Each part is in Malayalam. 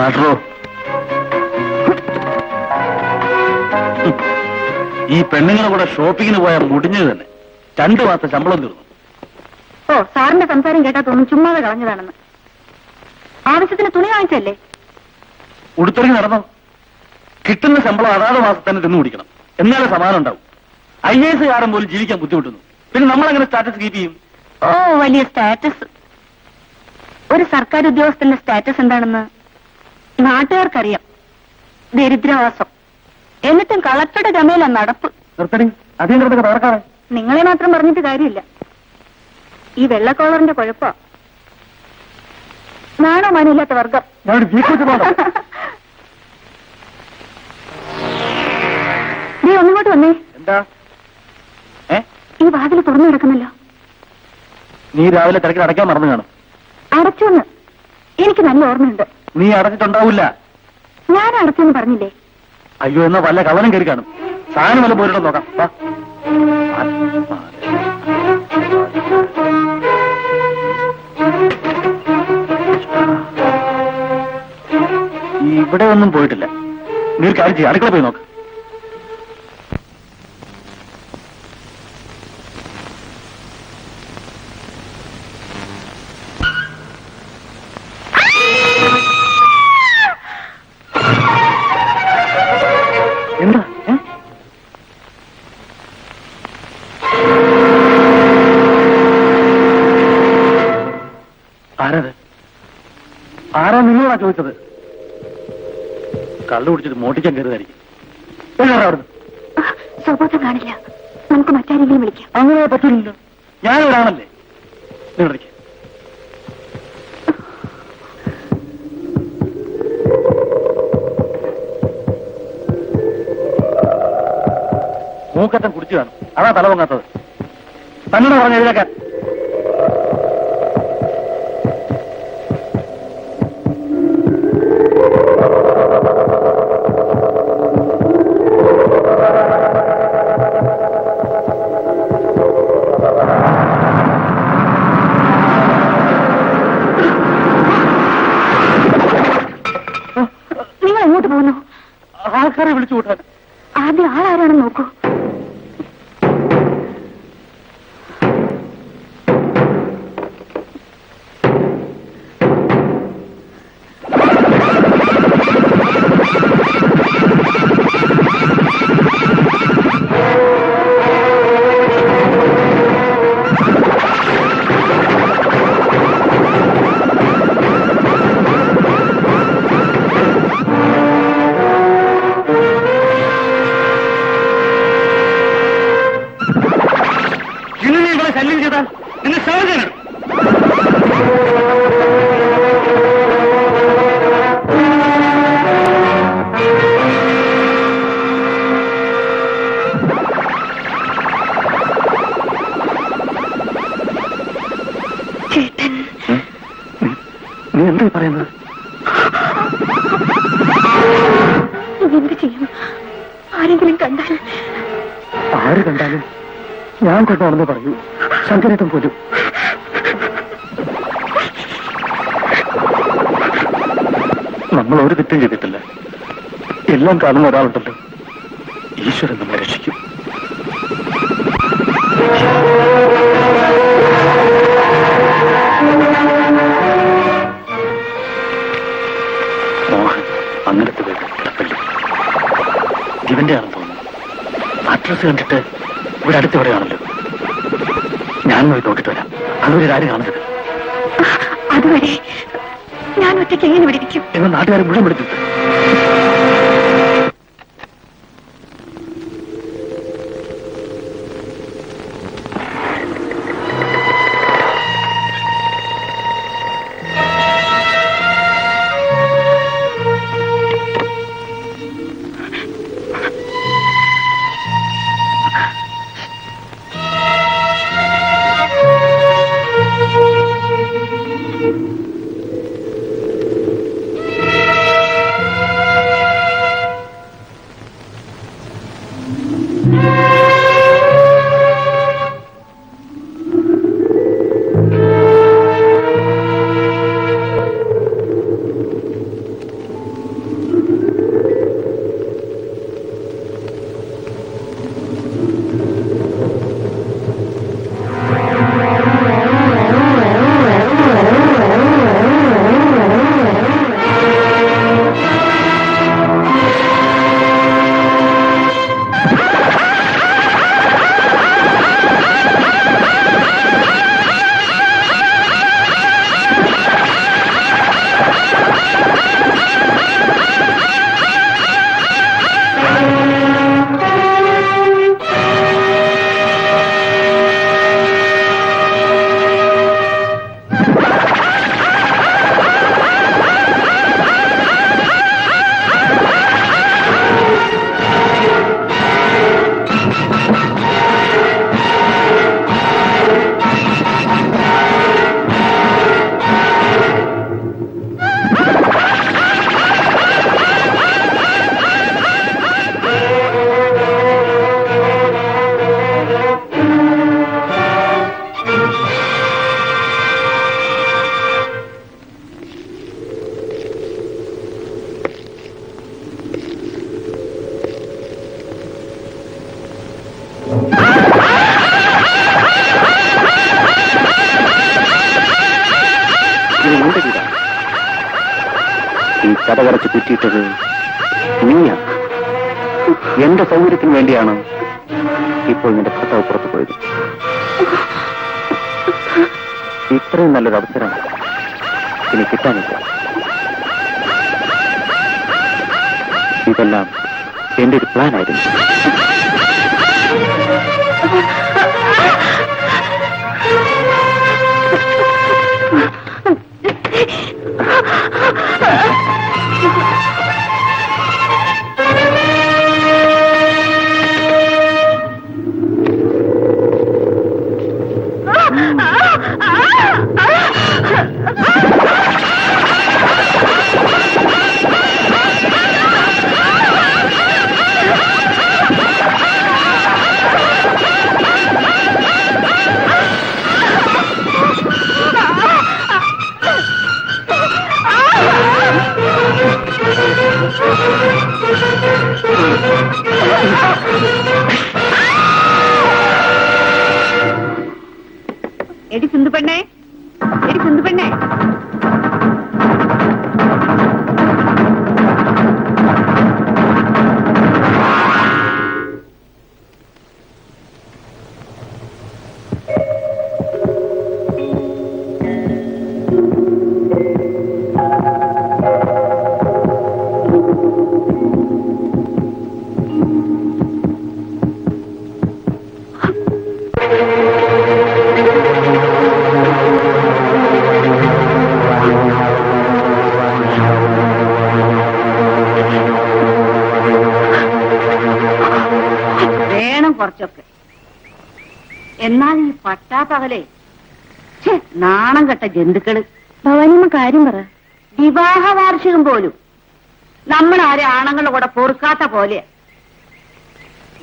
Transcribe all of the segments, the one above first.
കാട്ടോ ഈ പെണ്ണുങ്ങളെ കൂടെ ഷോപ്പിങ്ങിന് പോയാൽ മുടിഞ്ഞത് തന്നെ 2 മാസം ശമ്പളം തീർന്നു. ഓ, സാറിന്റെ സംസാരം കേട്ടാ തോന്നും ചുമ്മാതെ കളഞ്ഞതാണെന്ന്. ആവശ്യത്തിന് തുണി വാങ്ങിച്ചല്ലേ? ഉടുത്തിറങ്ങി നടന്നോ? കിട്ടുന്ന ശമ്പളം അതാത് മാസം തന്നെ തിന്നു കുടിക്കണം, എന്നാലേ സമാനം ഉണ്ടാവും. IAS കാരൻ പോലും ജീവിക്കാൻ ബുദ്ധിമുട്ടുന്നു, പിന്നെ നമ്മളെങ്ങനെ സ്റ്റാറ്റസ് കീപ്പ് ചെയ്യും? ഓ, വലിയ സ്റ്റാറ്റസ്. ഒരു സർക്കാർ ഉദ്യോഗസ്ഥന്റെ സ്റ്റാറ്റസ് എന്താണെന്ന് നാട്ടുകാർക്കറിയാം. ദരിദ്രവാസം. എന്നിട്ടും കളക്ടറുടെ ഗമയില നടപ്പ്. അധികം തകർക്കാതെ. നിങ്ങളെ മാത്രം പറഞ്ഞിട്ട് കാര്യമില്ല. ഈ വെള്ളക്കോളറിന്റെ കുഴപ്പം. നാണോ മാനില്ലാത്ത വർഗം. നീ ഒന്നിങ്ങോട്ട് വന്നേ. എന്താ? ഈ വാതിൽ തുറന്നു കിടക്കുന്നല്ലോ. നീ രാവിലെ തിരക്കിൽ അടയ്ക്കാൻ മറന്നു കാണും. അടച്ചോന്ന് എനിക്ക് നല്ല ഓർമ്മയുണ്ട്. നീ അടച്ചിട്ടുണ്ടാവില്ല. ഞാൻ അടച്ചെന്ന് പറഞ്ഞില്ലേ? അയ്യോ, എന്നാ വല്ല കവനം കയറി കാണും. സാധനം വല്ല പോയിട്ടുണ്ടോ നോക്കാം. ഇവിടെ ഒന്നും പോയിട്ടില്ല. നീ കാര്യം ചെയ്യും, അടുക്കള പോയി നോക്ക്. എന്താ? ആരാത്? ആരാ നിങ്ങളാ ചോദിച്ചത്? കള്ളു കുടിച്ചിട്ട് മോട്ടിക്കാൻ കയറുതായിരിക്കും. അവിടുന്ന് സ്വബോധം കാണില്ല. നമുക്ക് മറ്റാരെങ്കിലും വിളിക്കാം. അങ്ങനെ പറ്റില്ലല്ലോ, ഞാനൊരാണല്ലേ. നിങ്ങളിടയ്ക്ക് മൂക്കറ്റം കുടിച്ചു കാണും, അതാ തല പൊങ്ങാത്തത്. തന്നോട് പറഞ്ഞ എഴുതാക്കാൻ. നിങ്ങൾ എങ്ങോട്ട് പോകുന്നു? ആൾക്കാരെ വിളിച്ചു കൂട്ടാൻ. ആദ്യം ആളാരാണെന്ന് നോക്കൂ. ശല്യം ചെയ്താൽ നിന്നെ സഹോദരൻ. നീ എന്താ പറയുന്നത്? എന്ത് ചെയ്യും? ആരെങ്കിലും കണ്ടാൽ? ആര് കണ്ടാലും ഞാൻ കൊണ്ടാണെന്ന് പറയൂ. ശങ്കരേട്ടൻ പോലും. നമ്മൾ ഒരു തെറ്റും ചെയ്തിട്ടില്ല. എല്ലാം കാണുന്ന ഒരാളുണ്ടല്ലോ, ഈശ്വരൻ നമ്മെ രക്ഷിക്കും. മോഹൻ അങ്ങനത്തെ വീട് ഇവന്റെ ആണെന്ന് തോന്നുന്നു. അഡ്രസ് കണ്ടിട്ട് ഇവിടെ അടുത്തെവിടെയാണല്ലോ. ഞാൻ പോയി നോക്കിട്ട് വരാം. അതൊരു കാര്യം കാണരുത്. അതുവരെ ഞാൻ ഒറ്റയ്ക്ക് എങ്ങനെ ഇവിടെ ഇരിക്കും എന്ന് നാട്ടുകാരെ മുഴുവൻ വിളിച്ചിട്ട്. കഥകടച്ച് കുറ്റിയിട്ടത് നീയാണ്. എന്റെ സൗകര്യത്തിന് വേണ്ടിയാണ് ഇപ്പോൾ നിന്റെ ഭർത്താവ് പുറത്തു പോയത്. ഇത്രയും നല്ലൊരു അവസരം ഇനി കിട്ടാനില്ല. ഇതെല്ലാം എന്റെ ഒരു പ്ലാൻ ആയിരുന്നു. എടി സിന്ധുപെണ്ണേ, എടി സിന്ധുപെണ്ണേ, കുറച്ചൊക്കെ. എന്നാൽ ഈ പട്ടാപ്പകലെ നാണം കെട്ട ജന്തുക്കള്. ഭവാനിയമ്മ കാര്യം പറ. വിവാഹ വാർഷികം പോലും നമ്മൾ ആരെ ആണുങ്ങളുടെ കൂടെ പൊറുക്കാത്ത പോലെ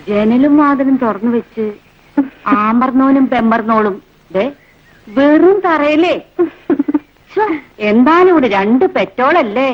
ജനലും വാതിലും തുറന്നു വെച്ച് ആമ്പർന്നോനും പെമ്പർന്നോളും വെറും തറയല്ലേ. എന്തായാലും ഇവിടെ 2 പെറ്റോളല്ലേ.